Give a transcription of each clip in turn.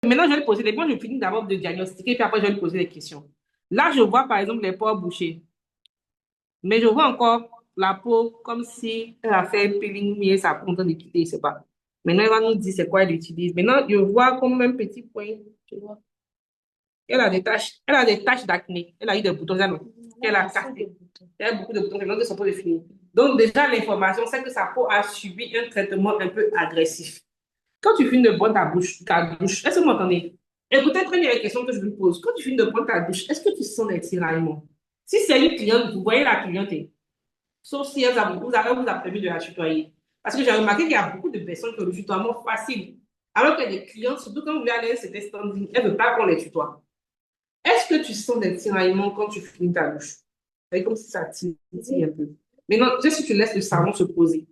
maintenant, je vais lui poser les... Moi, je finis d'abord de diagnostiquer, puis après, je vais lui poser des questions. Là, je vois, par exemple, les pores bouchés. Mais je vois encore la peau comme si elle a fait un peeling, mais sa peau en train de quitter, je sais pas. Maintenant, elle va nous dire c'est quoi elle utilise. Maintenant, je vois comme un petit point, tu vois. Elle a des taches d'acné. Elle a eu des boutons, ça, non? Elle a cassé. Elle a beaucoup de boutons, maintenant que son peau est finie. Donc, déjà, l'information, c'est que sa peau a subi un traitement un peu agressif. Quand tu finis de prendre ta douche, est-ce que vous m'entendez? Écoutez très bien les questions que je vous pose. Quand tu finis de prendre ta douche, est-ce que tu sens des tiraillements? Si c'est une cliente, vous voyez la cliente, sauf si elle vous a permis de la tutoyer. Parce que j'ai remarqué qu'il y a beaucoup de personnes qui ont le tutoiement facile. Alors que les clientes, surtout quand vous voulez aller à cet standing, elles ne veulent pas qu'on les tutoie. Est-ce que tu sens des tiraillements quand tu finis ta douche? C'est comme si ça tire un peu. Maintenant, juste si tu laisses le savon se poser.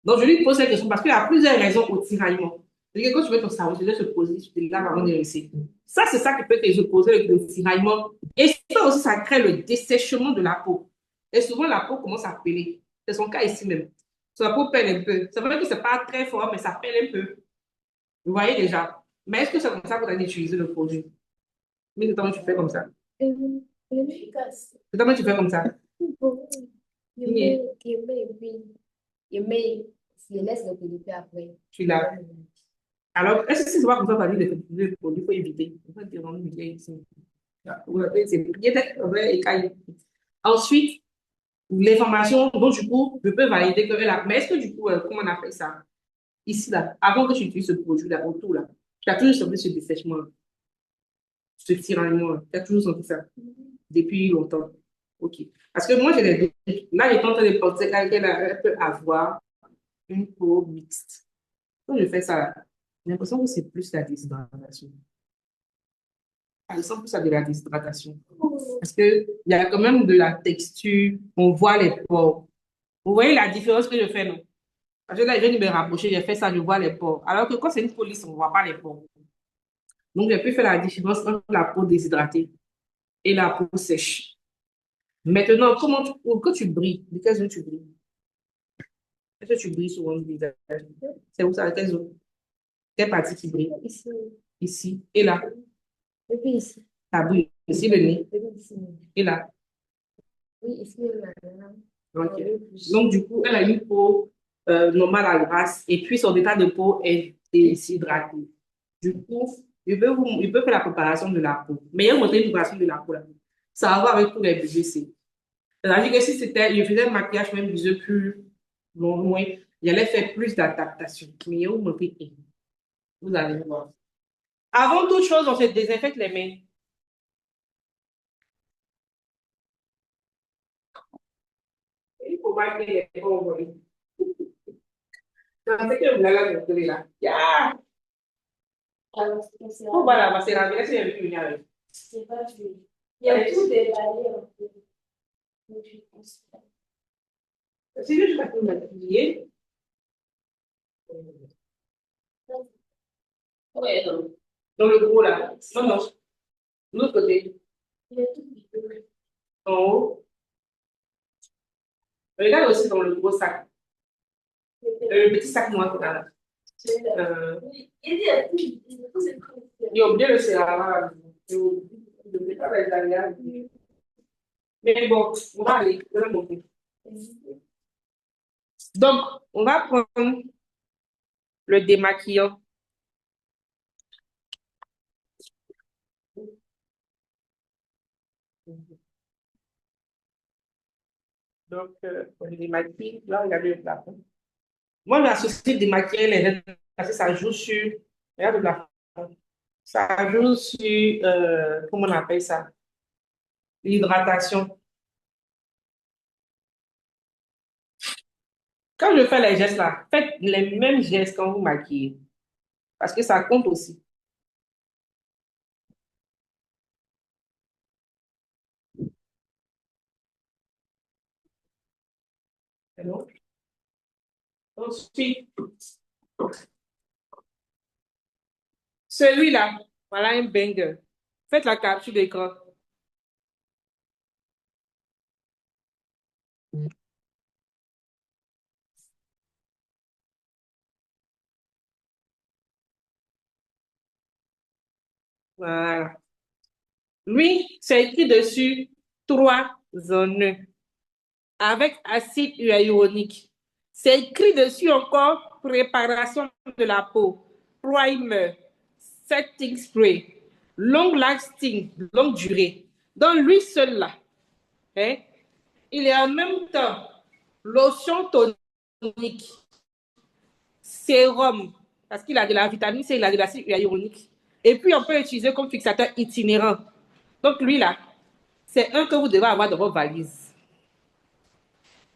Donc, je lui pose cette question parce qu'il y a plusieurs raisons au tiraillement. C'est-à-dire que quand tu mets ton savon, tu laisses se poser, tu te laves avant de laisser. Ça, c'est ça qui peut te poser le tiraillement. Et ça aussi, ça crée le dessèchement de la peau. Et souvent, la peau commence à peler. C'est son cas ici même. So, la peau pèle un peu. C'est vrai que c'est pas très fort, mais ça pèle un peu. Vous voyez déjà. Mais est-ce que c'est comme ça que tu as utilisé le produit? Mais notamment, tu fais comme ça. Notamment, tu fais comme ça. Oui. Tu l'as. Alors, est-ce que c'est pas comme ça que tu as dit le produit? Il faut éviter. Il faut dire non, ici. Ensuite, l'information, donc du coup, je peux valider que là. Mais est-ce que du coup, comment on appelle ça? Ici, là, avant que tu utilises ce produit-là, autour, là, tu as toujours senti ce dessèchement, ce tiraillement, tu as toujours senti ça depuis longtemps. OK. Parce que moi, j'ai des doutes. Là, il est en train de penser qu'elle peut avoir une peau mixte. Quand je fais ça, là, j'ai l'impression que c'est plus la déshydratation. Ça ressemble plus à de la déshydratation. Parce qu'il y a quand même de la texture, on voit les pores. Vous voyez la différence que je fais, non? Parce que là, je viens de me rapprocher, j'ai fait ça, je vois les pores. Alors que quand c'est une police, on ne voit pas les pores. Donc, j'ai pu faire la différence entre la peau déshydratée et la peau sèche. Maintenant, quand tu brilles, de quelle zone tu brilles? Est-ce que tu brilles souvent du visage? C'est où ça, quelle zone? Quelle partie qui brille? Ici. Et là? Ça brille. Ici, le nez. Et là? Ok. Donc, du coup, elle a une peau normale à grasse et puis son état de peau est déshydraté. Du coup, il peut faire la préparation de la peau. Mais il y a une autre préparation de la peau là. Ça va voir avec tous les BGC. C'est-à-dire que si c'était, je faisais un maquillage même viseux plus loin, il allait faire plus d'adaptation. Mais il y a une autre vous allez voir. Avant toute chose, on se désinfecte les mains. Il faut pas que les mains envoient. C'est que vous allez montrer là. Yeah! Oh, voilà, c'est la vraie, c'est une avec. Il y a tout déballé. C'est juste parce que vous m'avez oublié. Ouais, dans le gros là. Non, non. De l'autre côté. En haut. Regarde aussi dans le gros sac. Le petit sac noir qu'on a là. Il a oublié le serrage. Je ne sais pas les alliages. Mais bon, on va aller. Je vais montrer. Donc, on va prendre le démaquillant. Donc, on le démaquille. Là, regardez le plafond. Moi, j'associe démaquiller les lèvres parce que ça joue sur. Regarde le plafond. Ça joue sur. Comment on appelle ça? L'hydratation. Quand je fais les gestes là, faites les mêmes gestes quand vous maquillez. Parce que ça compte aussi. C'est bon? Ensuite, celui-là, voilà un banger. Faites la capture d'écran. Voilà. Lui, c'est écrit dessus 3 en 1 avec acide hyaluronique. C'est écrit dessus encore préparation de la peau, primer, setting spray, long lasting, longue durée. Donc lui seul là, hein, il est en même temps lotion tonique, sérum, parce qu'il a de la vitamine C, il a de l'acide hyaluronique. Et puis on peut l'utiliser comme fixateur itinérant. Donc lui là, c'est un que vous devez avoir dans vos valises.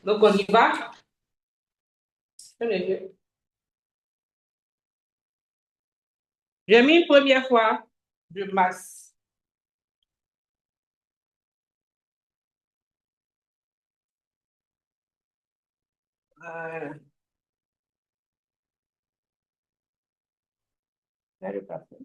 Donc on y va. J'ai mis une première fois de masse. Voilà. Là, le parfum.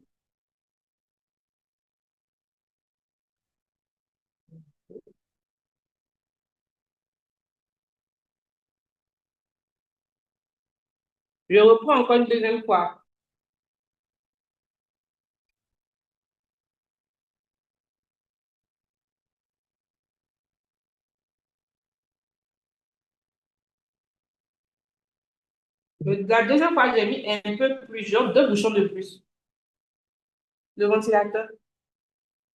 Je reprends encore une deuxième fois. La deuxième fois, j'ai mis un peu plus, genre 2 bouchons de plus. Le ventilateur.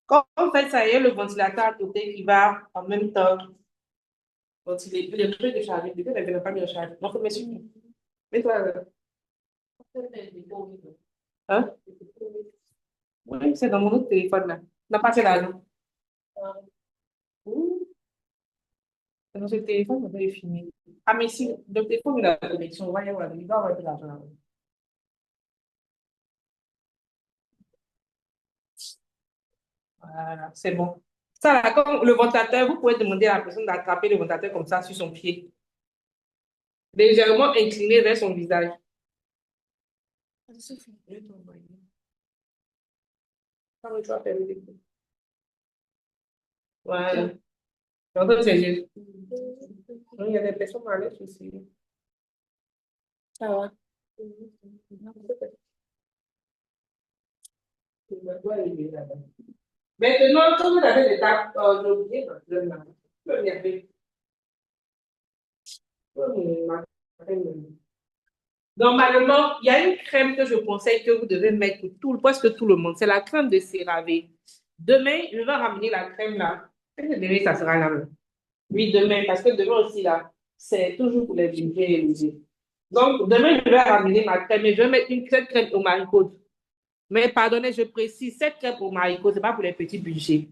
Quand on fait ça, il y a le ventilateur à côté qui va en même temps ventiler. Le truc de charger. Du coup, elle ne veut pas me recharger. Donc, monsieur, mets-toi là. Hein? Oui, c'est dans mon autre téléphone là. On n'a pas fait l'argent. C'est dans ce téléphone, on peut finir. Ah, mais si le téléphone, il a la connexion, voyez, voilà, il doit avoir de l'argent. Voilà, c'est bon. Ça, là, comme le ventilateur, vous pouvez demander à la personne d'attraper le ventilateur comme ça sur son pied, légèrement incliné vers son visage. Voilà. Donc, c'est juste. Il y a des personnes à l'aise aussi. Ça va. Maintenant, quand vous avez des tables, j'ai oublié, je vais regarder. Normalement, il y a une crème que je conseille que vous devez mettre pour tout, presque tout le monde. C'est la crème de CeraVe. Demain, je vais ramener la crème là. Demain, ça sera là. Oui, demain, parce que demain aussi là, c'est toujours pour les budgets élevés. Donc, demain, je vais ramener ma crème et je vais mettre cette crème au maricot. Mais pardonnez, je précise, cette crème au maricot, ce n'est pas pour les petits budgets.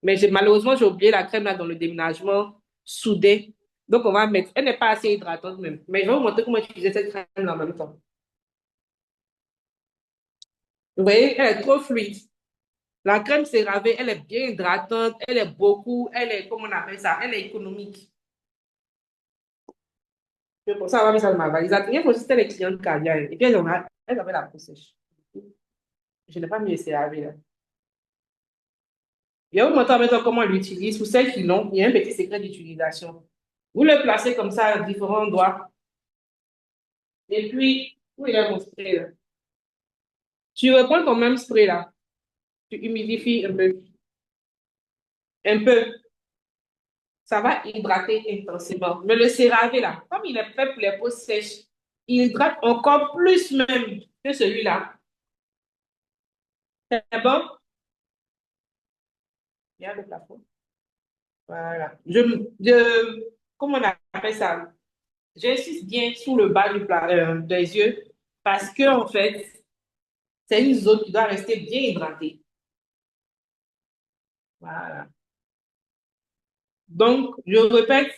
Mais malheureusement, j'ai oublié la crème là dans le déménagement soudé. Donc, on va mettre. Elle n'est pas assez hydratante même. Mais je vais vous montrer comment utiliser cette crème là en même temps. Vous voyez, elle est trop fluide. La crème CeraVe, elle est bien hydratante, elle est beaucoup, elle est, comment on appelle ça, elle est économique. C'est pour ça qu'on va mettre ça dans ma valise. La dernière fois, c'était les clientes cardiaques. Et puis, elles avaient la peau sèche. Je n'ai pas mis le CeraVe là. Je vais vous montrer maintenant comment on l'utilise. Pour celles qui l'ont, il y a un petit secret d'utilisation. Vous le placez comme ça à différents endroits. Et puis, où il est mon spray là? Tu reprends ton même spray là. Tu humidifies un peu. Un peu. Ça va hydrater intensément. Mais le CeraVe là, comme il est fait pour les peaux sèches, il hydrate encore plus même que celui-là. C'est bon? Bien le plafond. Voilà. Comment on appelle ça? J'insiste bien sous le bas des yeux parce que, en fait, c'est une zone qui doit rester bien hydratée. Voilà. Donc, je répète,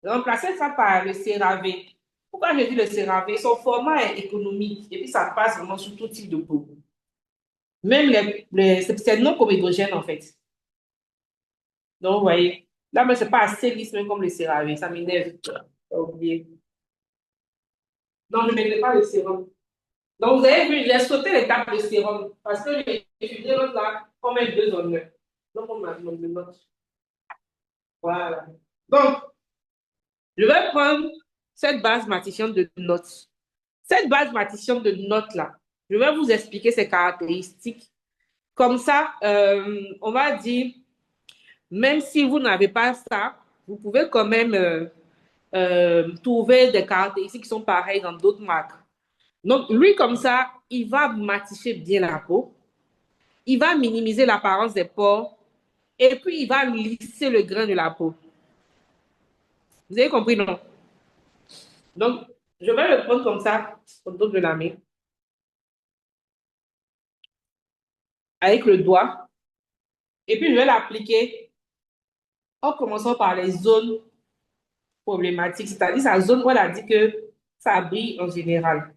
remplacez ça par le CeraVe. Pourquoi je dis le CeraVe? Son format est économique et puis ça passe vraiment sur tout type de peau. Même c'est non comme hydrogène, en fait. Donc, vous voyez, là, mais c'est pas assez lisse même comme le CeraVe. Ça m'énerve. J'ai oublié. Donc, je ne mettrai pas le sérum. Donc, vous avez vu, j'ai sauté l'étape de sérum parce que j'ai étudié l'autre là comme un 2 en 1. Donc, on m'a demandé une note. Voilà. Donc, je vais prendre cette base maticienne de notes. Cette base maticienne de notes là, je vais vous expliquer ses caractéristiques Comme ça, on va dire, même si vous n'avez pas ça, vous pouvez quand même trouver des caractéristiques qui sont pareilles dans d'autres marques. Donc, lui, comme ça, il va maticher bien la peau, il va minimiser l'apparence des pores et puis il va lisser le grain de la peau. Vous avez compris, non? Donc, je vais le prendre comme ça, au dos de la main, avec le doigt, et puis je vais l'appliquer en commençant par les zones problématiques, c'est-à-dire sa zone où elle a dit que ça brille en général.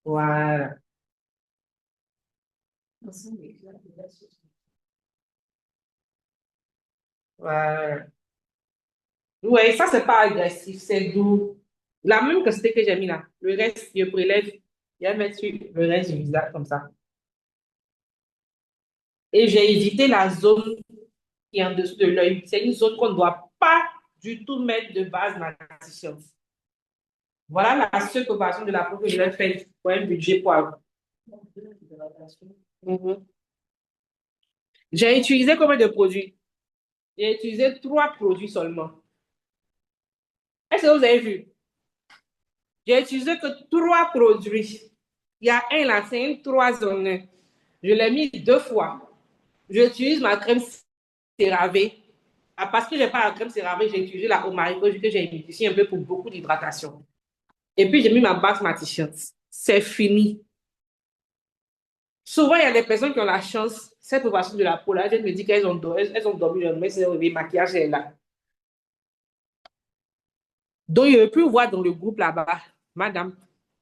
Voilà. Voilà. Ouais, ça, c'est pas agressif, c'est doux. La même quantité que j'ai mis là. Le reste, je prélève, je vais mettre sur le reste du visage comme ça. Et j'ai évité la zone qui est en dessous de l'œil. C'est une zone qu'on ne doit pas du tout mettre de base mastifiante. Voilà la seule préparation de la peau que je vais faire pour un budget poivre. Mhm. J'ai utilisé combien de produits? J'ai utilisé 3 produits seulement. Est-ce que vous avez vu? J'ai utilisé que 3 produits. Il y a un là, c'est une 3 en 1. Je l'ai mis 2 fois. J'utilise ma crème CeraVe. Ah, parce que je n'ai pas la crème CeraVe, j'ai utilisé la Omarico que j'ai mis ici un peu pour beaucoup d'hydratation. Et puis, j'ai mis ma base matifiante. C'est fini. Souvent, il y a des personnes qui ont la chance, cette préparation de la peau là, je me dis qu'elles ont dormi, elles ont dormi, mais c'est le maquillage est là. Donc, je peux voir dans le groupe là-bas, madame,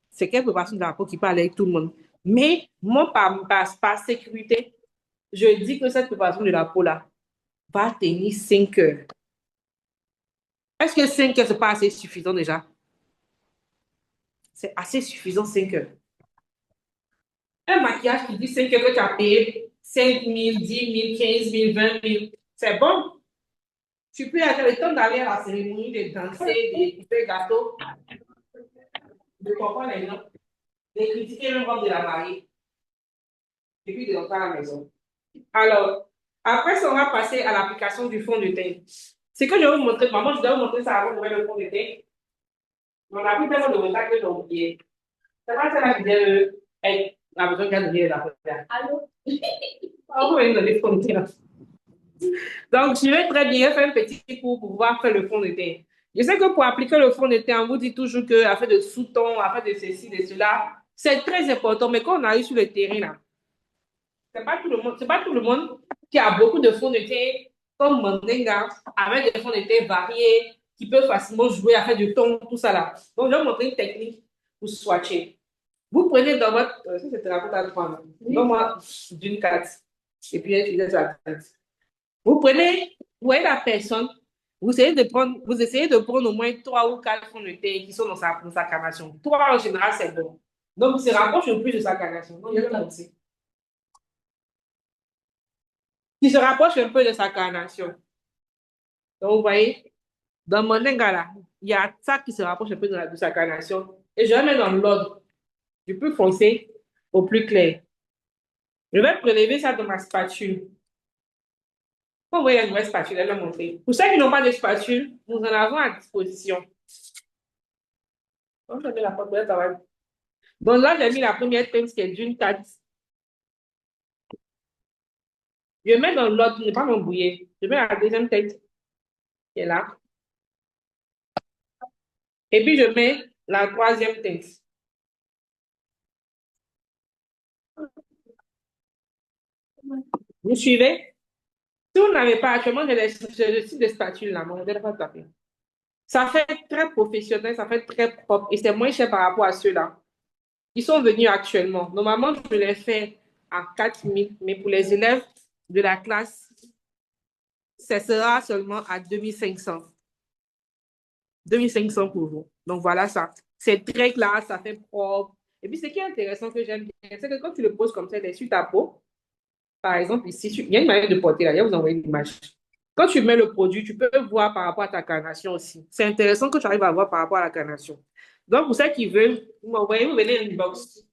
c'est quelle préparation de la peau qui parle avec tout le monde. Mais moi, par sécurité, je dis que cette préparation de la peau là va tenir 5 heures. Est-ce que 5 heures, c'est pas assez suffisant déjà? C'est assez suffisant 5 heures. Un maquillage qui dit 5 heures que tu as payé 5 000, 10 000, 15 000, 20 000, c'est bon. Tu peux avoir le temps d'aller à la cérémonie, de danser, de couper gâteau, de comprendre les gens, de critiquer le robe de la mariée, et puis de rentrer à la maison. Alors, après ça, on va passer à l'application du fond de teint. C'est que je vais vous montrer, maman, je dois vous montrer ça avant de mettre le fond de teint. On a pris tellement de retard que j'ai oublié. C'est pas ça la vidéo, la personne qui a donné les affaires. Allô? On va donner le fond de teint. Donc, je vais très bien faire un petit cours pour pouvoir faire le fond de teint. Je sais que pour appliquer le fond de teint, on vous dit toujours que afin de sous-ton, afin de ceci, de cela, c'est très important. Mais quand on arrive sur le terrain, là, c'est pas tout le monde qui a beaucoup de fond de teint, comme Mandinga, avec des fonds de teint variés, qui peuvent facilement jouer à faire du ton, tout ça là. Donc, je vais vous montrer une technique pour swatcher. Vous prenez dans votre. Ça, c'est la à prendre. Donc, moi, d'une carte. Et puis, utilisez la carte. Vous prenez, vous voyez la personne, vous essayez de prendre au moins 3 ou 4 fonds de teint qui sont dans sa carnation. 3 en général, c'est bon. Donc, il se rapproche le plus de sa carnation. Donc, je vais montrer. Il se rapproche un peu de sa carnation. Donc, vous voyez, dans mon là, il y a ça qui se rapproche un peu de sa carnation. Et je vais mettre dans l'ordre du plus foncé au plus clair. Je vais prélever ça dans ma spatule. Vous voyez la nouvelle spatule, elle l'a montré. Pour ceux qui n'ont pas de spatule, nous en avons à disposition. Donc, je mets la porte travail. Donc là, j'ai mis la première teinte qui est d'une 4. Je mets dans l'autre, ne pas m'embrouiller. Je mets la deuxième teinte qui est là. Et puis, je mets la troisième teinte. Vous suivez? Si vous n'avez pas, actuellement, j'ai le type de spatule là, mon modèle pas taper. Ça fait très professionnel, ça fait très propre et c'est moins cher par rapport à ceux-là. Ils sont venus actuellement. Normalement, je les fais à 4 000, mais pour les élèves de la classe, ça sera seulement à 2 500. 2 500 pour vous. Donc voilà ça. C'est très classe, ça fait propre. Et puis ce qui est intéressant que j'aime bien, c'est que quand tu le poses comme ça, il est sur ta peau. Par exemple, ici, il y a une manière de porter là, je vais vous envoyer une image. Quand tu mets le produit, tu peux voir par rapport à ta carnation aussi. C'est intéressant que tu arrives à voir par rapport à la carnation. Donc, pour ceux qui veulent, vous m'envoyez, vous venez une box.